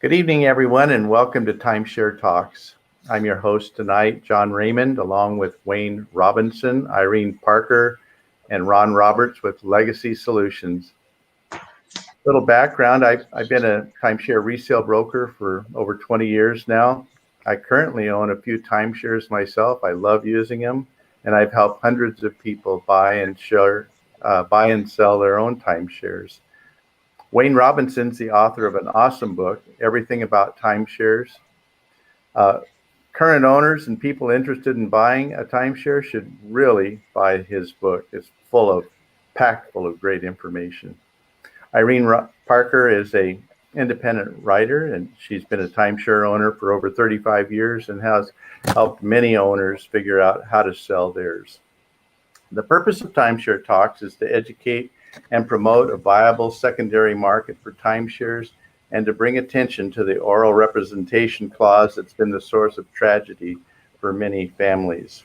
Good evening, everyone, and welcome to Timeshare Talks. I'm your host tonight, John Raymond, along with Wayne Robinson, Irene Parker, and Ron Roberts with Legacy Solutions. Little background, I've been a timeshare resale broker for over 20 years now. I currently own a few timeshares myself. I love using them, and I've helped hundreds of people buy and sell their own timeshares. Wayne Robinson's the author of an awesome book, Everything About Timeshares. Current owners and people interested in buying a timeshare should really buy his book. It's packed full of great information. Irene Parker is an independent writer, and she's been a timeshare owner for over 35 years and has helped many owners figure out how to sell theirs. The purpose of Timeshare Talks is to educate and promote a viable secondary market for timeshares and to bring attention to the oral representation clause that's been the source of tragedy for many families.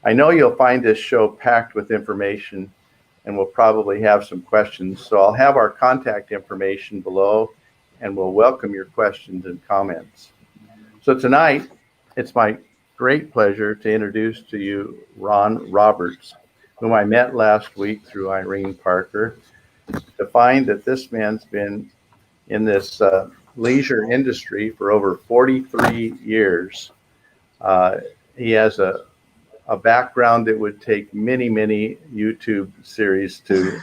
I know you'll find this show packed with information and we'll probably have some questions, so I'll have our contact information below and we'll welcome your questions and comments. So tonight, it's my great pleasure to introduce to you Ron Roberts, whom I met last week through Irene Parker, to find that this man's been in this leisure industry for over 43 years. He has a background that would take many YouTube series to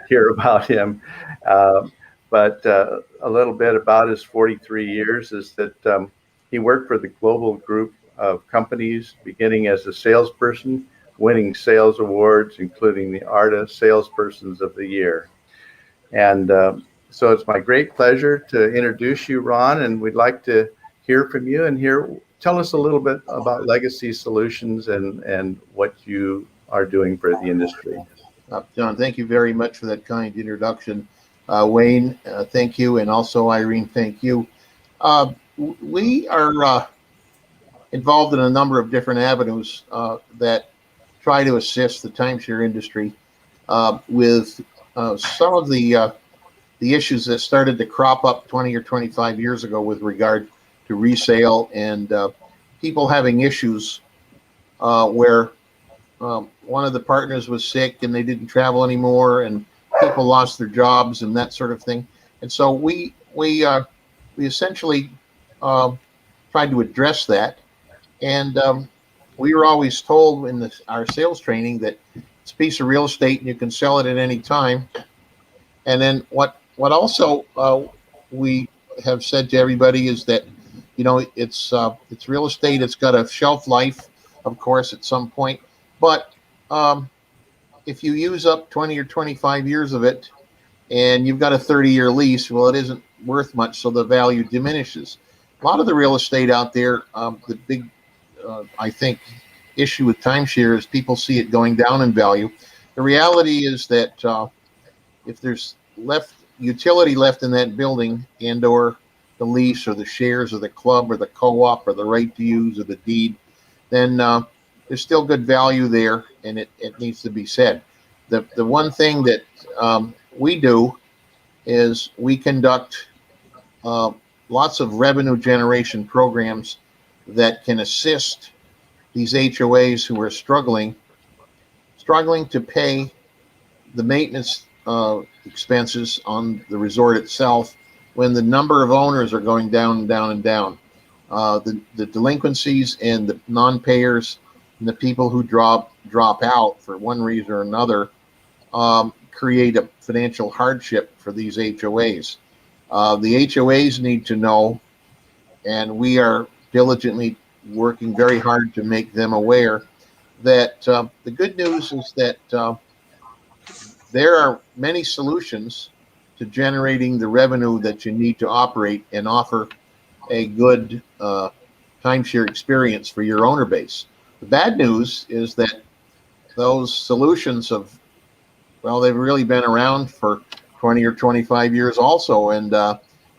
hear about him. But a little bit about his 43 years is that he worked for the global group of companies, beginning as a salesperson, winning sales awards, including the ARTA Salespersons of the Year. And so it's my great pleasure to introduce you, Ron, and we'd like to hear from you and tell us a little bit about Legacy Solutions and what you are doing for the industry. John, thank you very much for that kind introduction. Wayne, thank you, and also Irene, thank you. We are involved in a number of different avenues that try to assist the timeshare industry with some of the issues that started to crop up 20 or 25 years ago with regard to resale and people having issues where one of the partners was sick and they didn't travel anymore and people lost their jobs and that sort of thing. And so we essentially tried to address that. And we were always told in our sales training that it's a piece of real estate and you can sell it at any time. And then what also we have said to everybody is that, you know, it's real estate. It's got a shelf life, of course, at some point. But if you use up 20 or 25 years of it and you've got a 30-year lease, well, it isn't worth much, so the value diminishes. A lot of the real estate out there, the big I think issue with timeshare is people see it going down in value. The reality is that if there's utility left in that building and or the lease or the shares or the club or the co-op or the right to use or the deed, then there's still good value there, and it needs to be said. The one thing that we do is we conduct lots of revenue generation programs that can assist these HOAs who are struggling to pay the maintenance expenses on the resort itself when the number of owners are going down and down and down. The delinquencies and the non-payers and the people who drop out for one reason or another create a financial hardship for these HOAs. The HOAs need to know, and we are diligently working very hard to make them aware that the good news is that there are many solutions to generating the revenue that you need to operate and offer a good timeshare experience for your owner base. The bad news is that those solutions they've really been around for 20 or 25 years also, and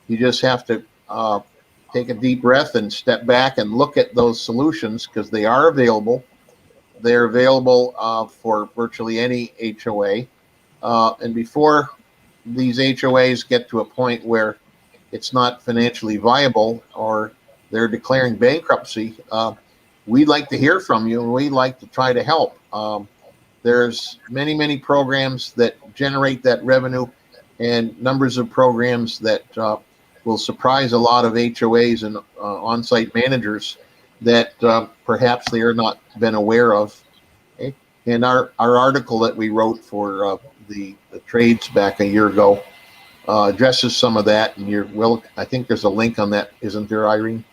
you just have to take a deep breath and step back and look at those solutions because they are available. They're available for virtually any HOA. And before these HOAs get to a point where it's not financially viable or they're declaring bankruptcy, we'd like to hear from you and we'd like to try to help. There's many programs that generate that revenue and numbers of programs that will surprise a lot of HOAs and on-site managers that perhaps they are not been aware of. Okay? And our article that we wrote for the trades back a year ago addresses some of that, and I think there's a link on that, isn't there, Irene?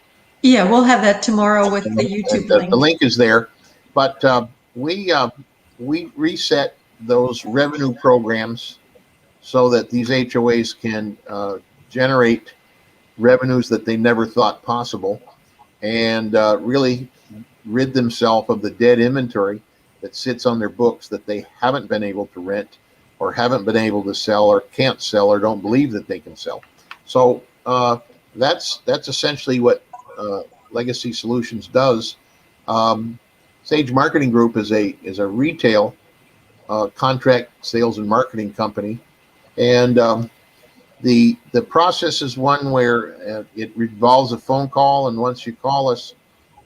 Yeah, we'll have that tomorrow with the YouTube link. The link is there, but we reset those revenue programs so that these HOAs can generate revenues that they never thought possible, and really rid themselves of the dead inventory that sits on their books that they haven't been able to rent or haven't been able to sell or can't sell or don't believe that they can sell. So that's essentially what Legacy Solutions does. Sage Marketing Group is a retail contract sales and marketing company, and the process is one where it involves a phone call, and once you call us,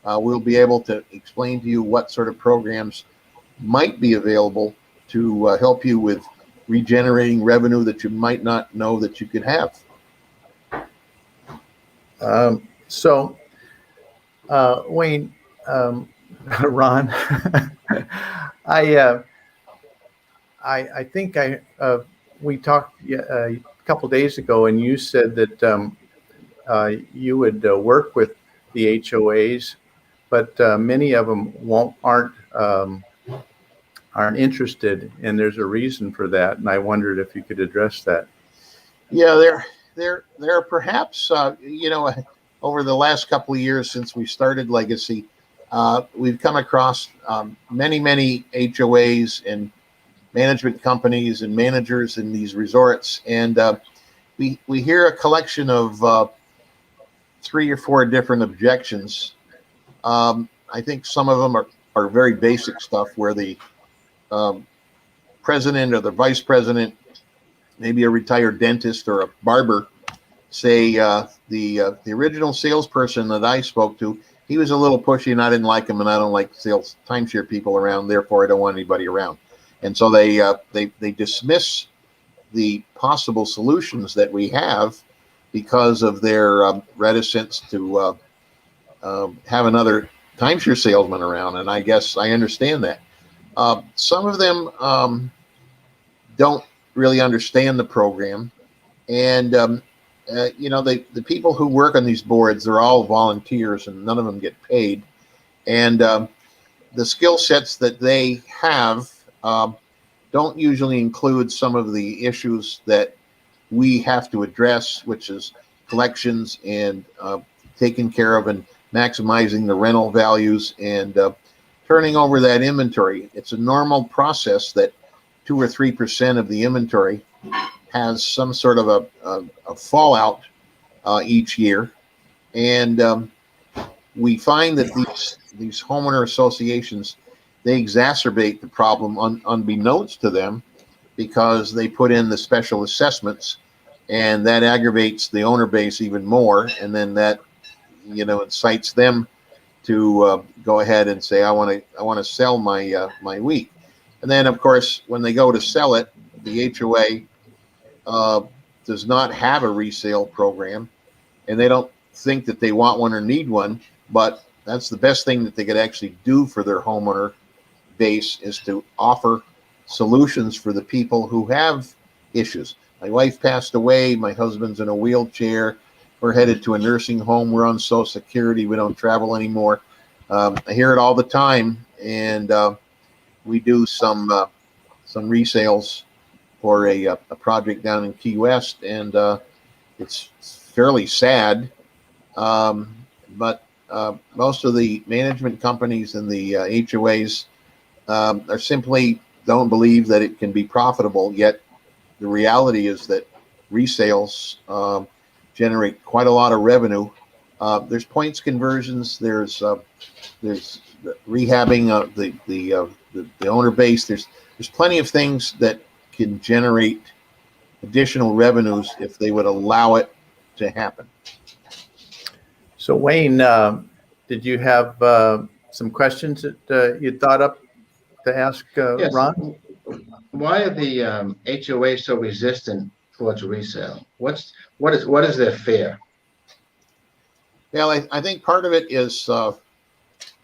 we'll be able to explain to you what sort of programs might be available to help you with regenerating revenue that you might not know that you could have. Wayne, Ron, I think we talked a couple days ago, and you said that you would work with the HOAs, but many of them aren't interested, and there's a reason for that. And I wondered if you could address that. Yeah, there are perhaps over the last couple of years since we started Legacy, we've come across many HOAs and management companies and managers in these resorts, and we hear a collection of 3 or 4 different objections. I think some of them are very basic stuff where the president or the vice president, maybe a retired dentist or a barber, say the original salesperson that I spoke to, he was a little pushy and I didn't like him, and I don't like sales timeshare people around, therefore I don't want anybody around. And so they dismiss the possible solutions that we have because of their reticence to have another timeshare salesman around. And I guess I understand that. Some of them don't really understand the program, and the people who work on these boards, they're all volunteers and none of them get paid, and the skill sets that they have don't usually include some of the issues that we have to address, which is collections and taking care of and maximizing the rental values and turning over that inventory. It's a normal process that 2 or 3% of the inventory has some sort of a fallout each year, and we find that these homeowner associations, they exacerbate the problem unbeknownst to them, because they put in the special assessments, and that aggravates the owner base even more, and then that incites them to go ahead and say, I want to sell my week. And then of course when they go to sell it, the HOA does not have a resale program, and they don't think that they want one or need one, but that's the best thing that they could actually do for their homeowner base, is to offer solutions for the people who have issues. My wife passed away, my husband's in a wheelchair, we're headed to a nursing home, we're on Social Security, we don't travel anymore. I hear it all the time, and we do some resales for a project down in Key West, and it's fairly sad, but most of the management companies and the HOAs are simply don't believe that it can be profitable. Yet the reality is that resales generate quite a lot of revenue. There's points conversions, there's rehabbing the owner base. There's plenty of things that can generate additional revenues if they would allow it to happen. So Wayne, did you have some questions that you thought up to ask Yes. Ron? Why are the HOA so resistant towards resale? What is their fear? Well, I think part of it is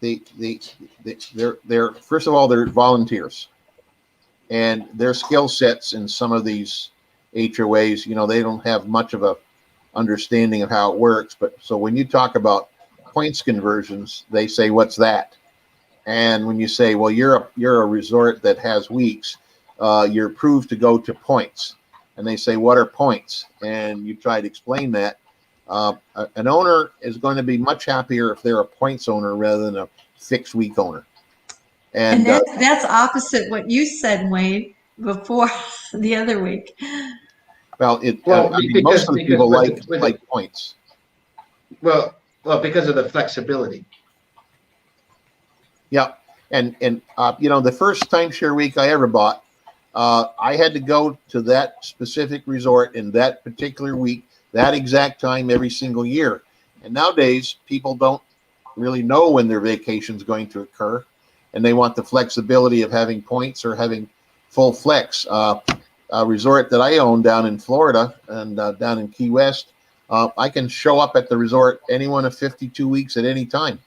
they're first of all, they're volunteers, and their skill sets in some of these HOAs, they don't have much of a understanding of how it works. But so when you talk about points conversions, they say, "What's that?" And when you say, "Well, you're a resort that has weeks, you're approved to go to points," and they say, "What are points?" And you try to explain that. An owner is going to be much happier if they're a points owner rather than a fixed week owner. And that's opposite what you said, Wayne, before the other week. Well, most of the people like points. Well, because of the flexibility. Yeah, and the first timeshare week I ever bought, I had to go to that specific resort in that particular week, that exact time every single year. And nowadays, people don't really know when their vacation is going to occur, and they want the flexibility of having points or having full flex. A resort that I own down in Florida and down in Key West, I can show up at the resort any one of 52 weeks at any time,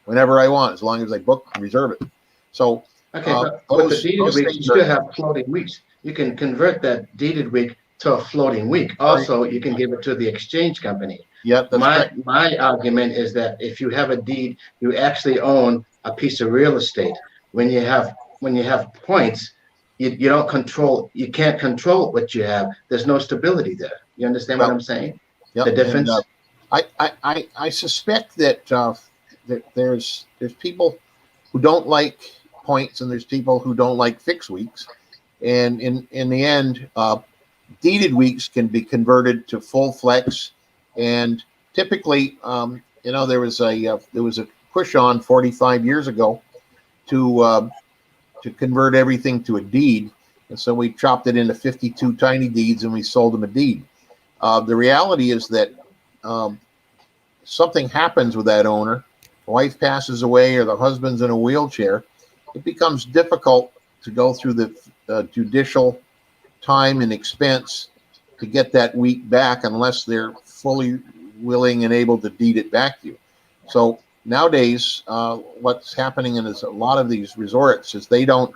whenever I want, as long as I book and reserve it. So, okay, but the deeded week, you still have floating weeks. You can convert that deeded week to a floating week. Also, you can give it to the exchange company. Yeah, that's correct. My argument is that if you have a deed, you actually own a piece of real estate. When you have points, you don't control. You can't control what you have. There's no stability there. You understand what I'm saying? Yeah, the difference. And, I suspect that that there's people who don't like points, and there's people who don't like fixed weeks. And in the end, deeded weeks can be converted to full flex. And typically, there was a push on 45 years ago to convert everything to a deed, and so we chopped it into 52 tiny deeds and we sold them a deed. The reality is that something happens with that owner, the wife passes away or the husband's in a wheelchair, it becomes difficult to go through the judicial time and expense to get that week back unless they're fully willing and able to deed it back to you. So nowadays, what's happening in a lot of these resorts is they don't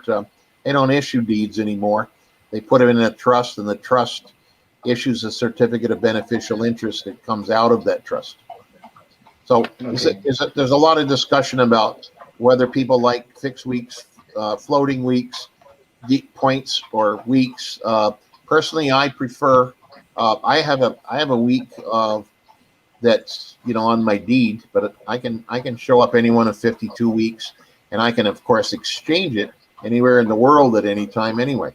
issue deeds anymore. They put them in a trust, and the trust issues a certificate of beneficial interest that comes out of that trust. So there's a lot of discussion about whether people like fixed weeks, floating weeks, deep points, or weeks. Personally, I prefer. I have a week of that's on my deed, but I can show up any one of 52 weeks, and I can of course exchange it anywhere in the world at any time anyway.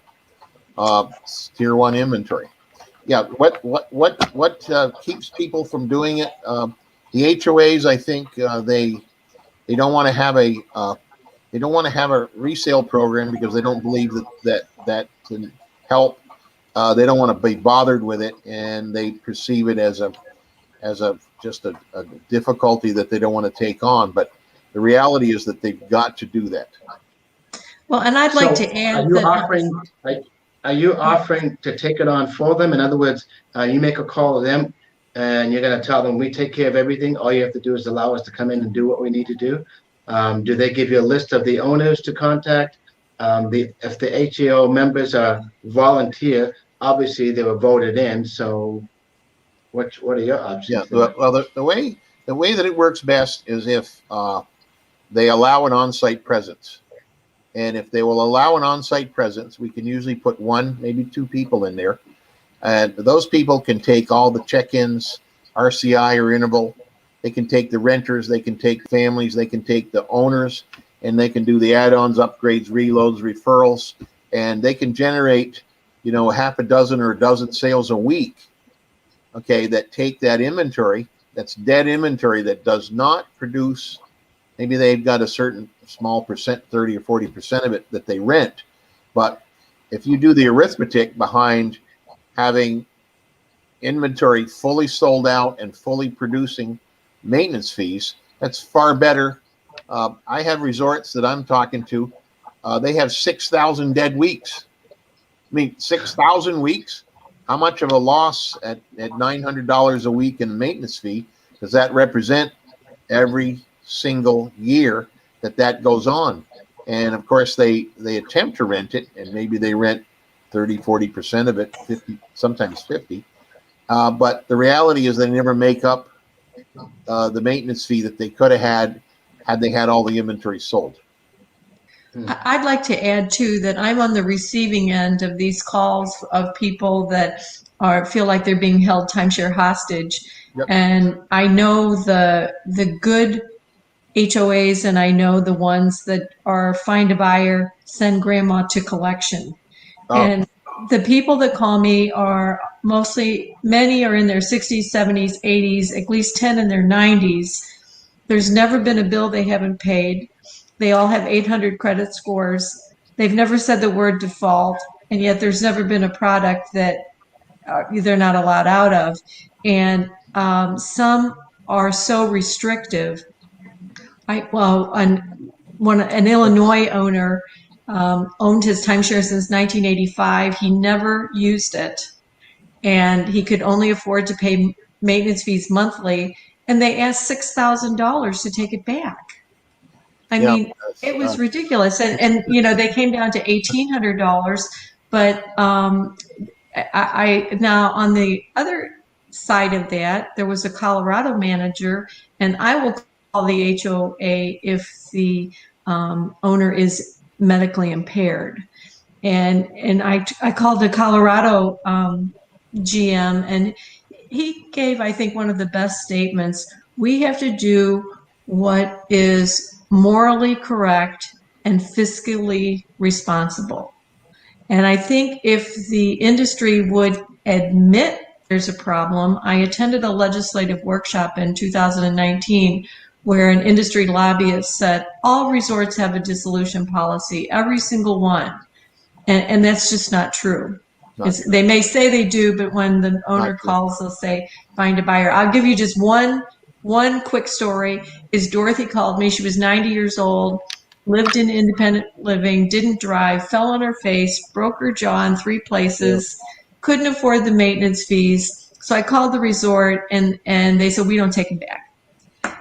Tier 1 inventory. Yeah, what keeps people from doing it? The HOAs, I think they don't want to have a resale program because they don't believe that can help. They don't want to be bothered with it, and they perceive it as just a difficulty that they don't want to take on. But the reality is that they've got to do that. Well, and I'd like to add Are you offering to take it on for them? In other words, you make a call to them and you're going to tell them, we take care of everything. All you have to do is allow us to come in and do what we need to do. Do they give you a list of the owners to contact? If the HAO members are volunteer, obviously they were voted in. So what are your options? Yeah, well, the way that it works best is if they allow an on-site presence. And if they will allow an on-site presence, we can usually put one, maybe two people in there. And those people can take all the check-ins, RCI or interval. They can take the renters, they can take families, they can take the owners, and they can do the add-ons, upgrades, reloads, referrals, and they can generate, half a dozen or a dozen sales a week, okay, that take that inventory, that's dead inventory that does not produce. Maybe they've got a certain small percent, 30 or 40% of it that they rent. But if you do the arithmetic behind having inventory fully sold out and fully producing maintenance fees, that's far better. I have resorts that I'm talking to, they have 6,000 dead weeks. I mean, 6,000 weeks. How much of a loss at $900 a week in maintenance fee does that represent every single year that goes on? And of course, they attempt to rent it, and maybe they rent 30-40% of it, 50, sometimes 50. But the reality is they never make up the maintenance fee that they could have had they had all the inventory sold. I'd like to add too that I'm on the receiving end of these calls of people that feel like they're being held timeshare hostage. Yep. And I know the good HOAs, and I know the ones that are find a buyer, send grandma to collection. Oh. And the people that call me are mostly, many are in their 60s, 70s, 80s, at least 10 in their 90s. There's never been a bill they haven't paid. They all have 800 credit scores. They've never said the word default, and yet there's never been a product that they're not allowed out of. And some are so restrictive. An Illinois owner owned his timeshare since 1985. He never used it, and he could only afford to pay maintenance fees monthly. And they asked $6,000 to take it back. I mean, it was ridiculous. And you know, they came down to $1,800. But I now on the other side of that, there was a Colorado manager, and I will call the HOA if the owner is medically impaired. And I called the Colorado GM, and he gave, I think, one of the best statements. We have to do what is morally correct and fiscally responsible. And I think if the industry would admit there's a problem, I attended a legislative workshop in 2019 where an industry lobbyist said all resorts have a dissolution policy, every single one. And that's just not true. They may say they do, but when the owner calls, they'll say, find a buyer. I'll give you just one quick story. Is Dorothy called me. She was 90 years old, lived in independent living, didn't drive, fell on her face, broke her jaw in 3 places, couldn't afford the maintenance fees. So I called the resort, and they said, we don't take them back.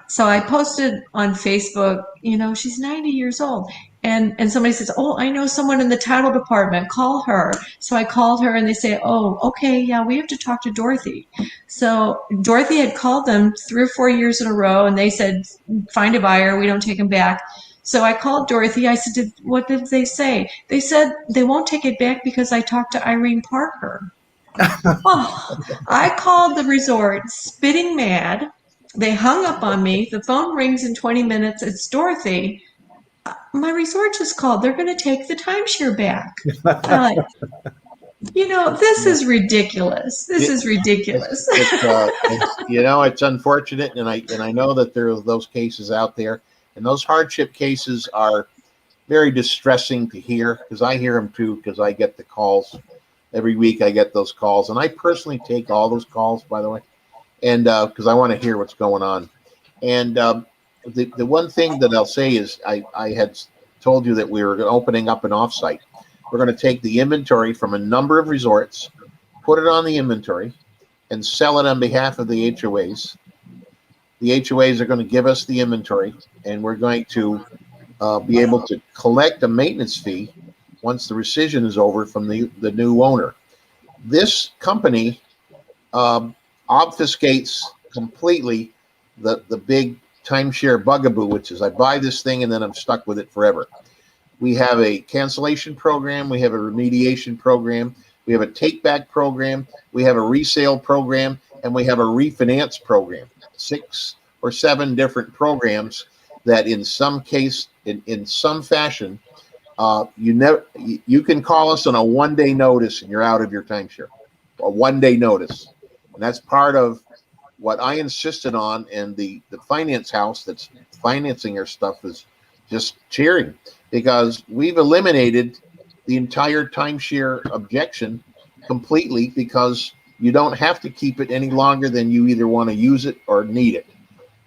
So I posted on Facebook, you know, she's 90 years old. And somebody says, oh, I know someone in the title department, call her. So I called her, and they say, oh, okay, yeah, we have to talk to Dorothy. So Dorothy had called them 3 or 4 years in a row, and they said, find a buyer, we don't take them back. So I called Dorothy. I said, what did they say? They said they won't take it back because I talked to Irene Parker. Oh, I called the resort spitting mad. They hung up on me. The phone rings in 20 minutes. It's Dorothy. My resort just called. They're going to take the timeshare back. I'm like, you know, this is ridiculous. This is ridiculous. You know, it's unfortunate, and I know that there are those cases out there, and those hardship cases are very distressing to hear, because I hear them too, because I get the calls every week. I get those calls, and I personally take all those calls, by the way, and because I want to hear what's going on. And the one thing that I'll say is I had told you that we were opening up an offsite. We're going to take the inventory from a number of resorts, put it on the inventory, and sell it on behalf of the HOAs. The HOAs are going to give us the inventory, and we're going to be able to collect a maintenance fee once the rescission is over from the new owner. This company obfuscates completely the big timeshare bugaboo, which is I buy this thing and then I'm stuck with it forever. We have a cancellation program. We have a remediation program. We have a take-back program. We have a resale program, and we have a refinance program. 6 or 7 different programs that, in some case, in some fashion, you can call us on a 1-day notice and you're out of your timeshare. A 1-day notice, and that's part of what I insisted on, and the finance house that's financing our stuff is just cheering, because we've eliminated the entire timeshare objection completely, because you don't have to keep it any longer than you either want to use it or need it.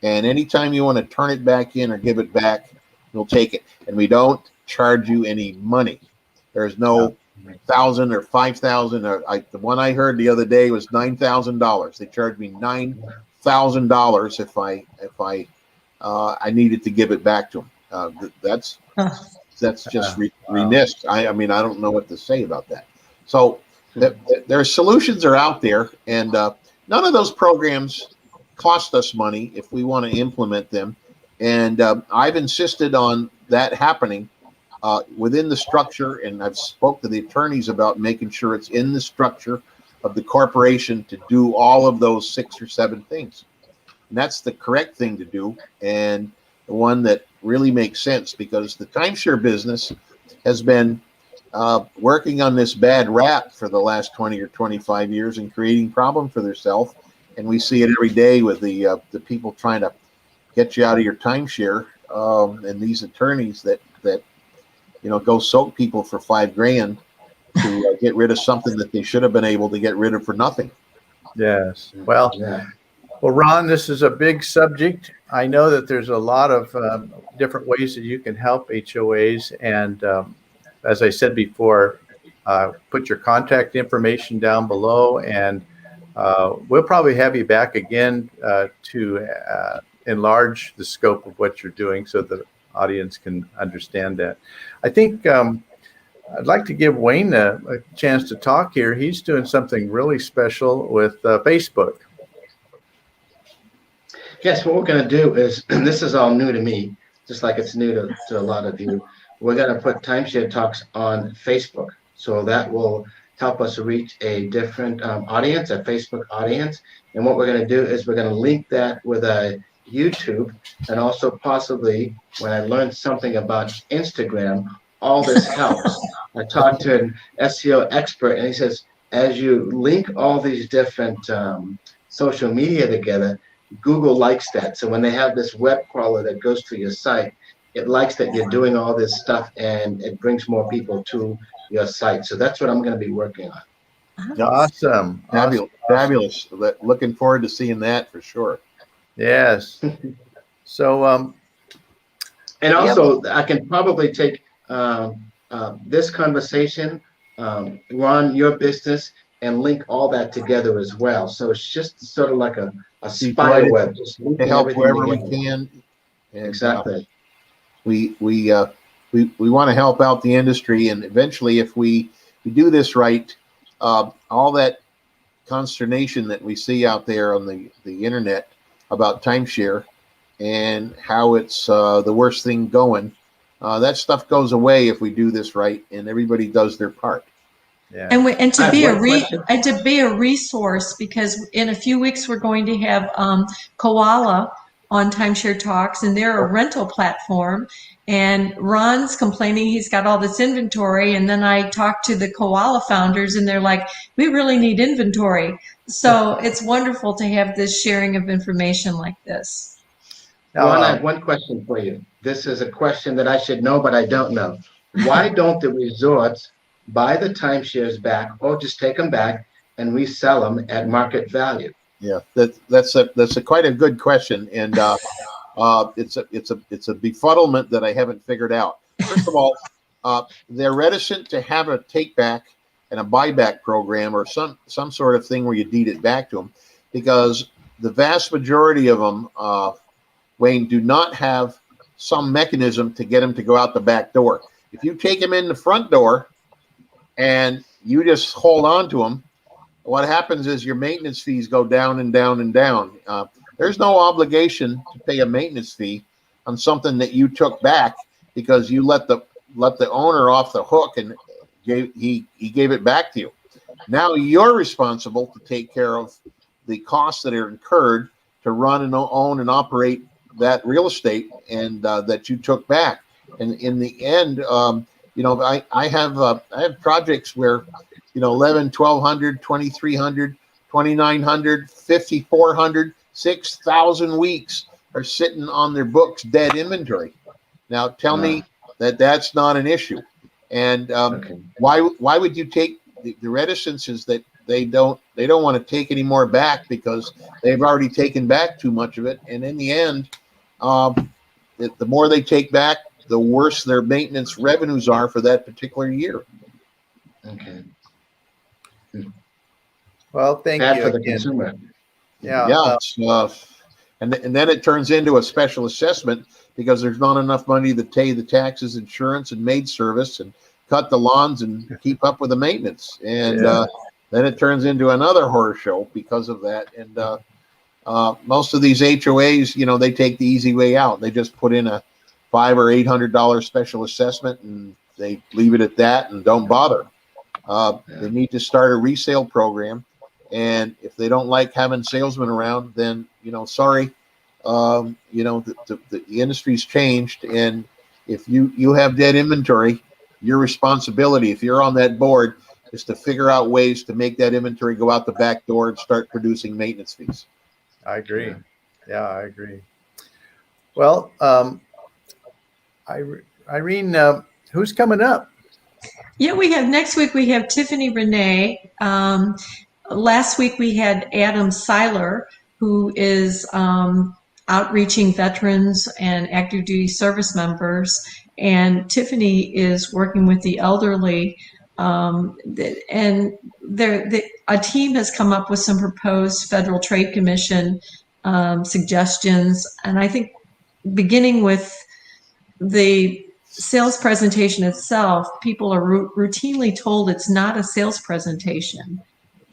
And anytime you want to turn it back in or give it back, we'll take it. And we don't charge you any money. There's no 1,000 or 5,000. The one I heard the other day was $9,000. They charged me $9,000 if I needed to give it back to them. That's just remiss. I mean, I don't know what to say about that. So their solutions are out there, and none of those programs cost us money if we want to implement them. And I've insisted on that happening within the structure, and I've spoke to the attorneys about making sure it's in the structure of the corporation to do all of those 6 or 7 things. And that's the correct thing to do, and the one that really makes sense, because the timeshare business has been working on this bad rap for the last 20 or 25 years and creating problems for themselves. And we see it every day with the people trying to get you out of your timeshare, and these attorneys that go soak people for $5,000 to get rid of something that they should have been able to get rid of for nothing. Yes. Well, Ron, this is a big subject. I know that there's a lot of different ways that you can help HOAs. And as I said before, put your contact information down below, and we'll probably have you back again to enlarge the scope of what you're doing so the audience can understand that. I think I'd like to give Wayne a chance to talk here. He's doing something really special with Facebook. Yes, what we're going to do is, this is all new to me, just like it's new to a lot of you. We're going to put Timeshare Talks on Facebook. So that will help us reach a different audience, a Facebook audience. And what we're going to do is we're going to link that with a YouTube, and also possibly, when I learned something about Instagram, all this helps. I talked to an SEO expert, and he says, as you link all these different social media together, Google likes that. So when they have this web crawler that goes to your site, it likes that you're doing all this stuff, and it brings more people to your site. So that's what I'm going to be working on. Awesome. Fabulous. Looking forward to seeing that for sure. Yes. So, and also I can probably take this conversation, Ron, your business, and link all that together as well. So it's just sort of like a spider web, just to help wherever we can. And, exactly. We want to help out the industry, and eventually, if we do this right, all that consternation that we see out there on the internet about timeshare and how it's the worst thing going, that stuff goes away if we do this right and everybody does their part. Yeah. And to be a resource, because in a few weeks we're going to have Koala on Timeshare Talks, and they're a rental platform. And Ron's complaining he's got all this inventory, and then I talked to the Koala founders, and they're like, we really need inventory. So it's wonderful to have this sharing of information like this. Now, Ron, I have one question for you. This is a question that I should know, but I don't know. Why don't the resorts buy the timeshares back, or just take them back and resell them at market value? Yeah, that's a quite a good question, and it's a befuddlement that I haven't figured out. First of all, they're reticent to have a take back and a buyback program or some sort of thing where you deed it back to them, because the vast majority of them, Wayne, do not have some mechanism to get them to go out the back door. If you take them in the front door and you just hold on to them, what happens is your maintenance fees go down and down and down. There's no obligation to pay a maintenance fee on something that you took back because you let the owner off the hook and he gave it back to you. Now you're responsible to take care of the costs that are incurred to run and own and operate that real estate and that you took back. And in the end, I have projects where 11, 1,200, 2,300, 2,900, 5,400, 6,000 weeks are sitting on their books dead inventory. Now tell me that that's not an issue. And why would you take the reticence is that they don't want to take any more back because they've already taken back too much of it. And in the end, the more they take back, the worse their maintenance revenues are for that particular year. Okay. Well, thank Bad you for the again. consumer. Yeah. And then it turns into a special assessment because there's not enough money to pay the taxes, insurance, and maid service, and cut the lawns and keep up with the maintenance. And then it turns into another horror show because of that. And most of these HOAs, they take the easy way out. They just put in a $500 or $800 special assessment, and they leave it at that and don't bother. They need to start a resale program. And if they don't like having salesmen around, then, sorry, the industry's changed. And if you have dead inventory, your responsibility, if you're on that board, is to figure out ways to make that inventory go out the back door and start producing maintenance fees. I agree. Yeah, I agree. Well, Irene, who's coming up? Yeah, next week we have Tiffany Renee. Last week we had Adam Seiler, who is outreaching veterans and active duty service members. And Tiffany is working with the elderly. And a team has come up with some proposed Federal Trade Commission suggestions. And I think beginning with the sales presentation itself, people are routinely told it's not a sales presentation.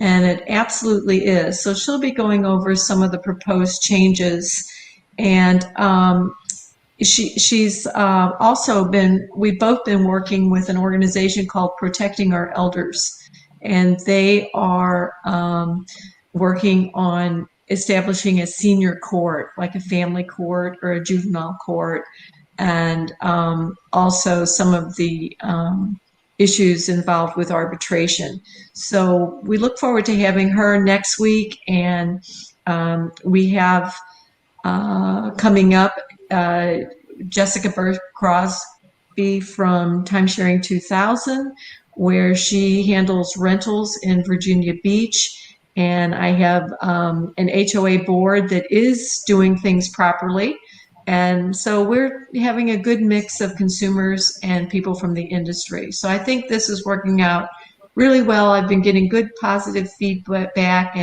And it absolutely is. So she'll be going over some of the proposed changes. And she's also we've both been working with an organization called Protecting Our Elders. And they are working on establishing a senior court, like a family court or a juvenile court. And also some of the issues involved with arbitration. So we look forward to having her next week. And we have coming up Jessica Burke Crosby from Timesharing 2000, where she handles rentals in Virginia Beach. And I have an HOA board that is doing things properly. And so we're having a good mix of consumers and people from the industry. So I think this is working out really well. I've been getting good positive feedback,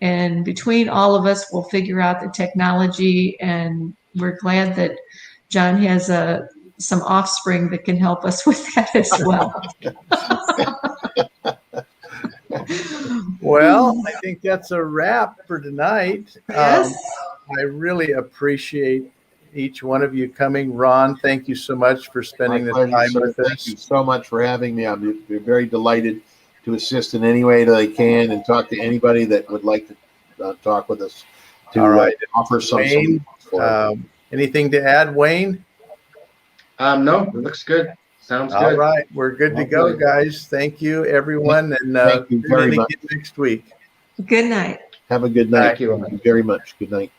and between all of us, we'll figure out the technology. And we're glad that John has some offspring that can help us with that as well. Well, I think that's a wrap for tonight. Yes. I really appreciate each one of you coming. Ron, thank you so much for spending the time with us. Thank you so much for having me. I'm very delighted to assist in any way that I can and talk to anybody that would like to talk with us to offer some Wayne, anything to add, Wayne? No, it looks good. Sounds good. All right, we're good to go, guys. Thank you, everyone, and thank you very much. Next week. Good night. Have a good night. Thank you. Thank you very much. Good night.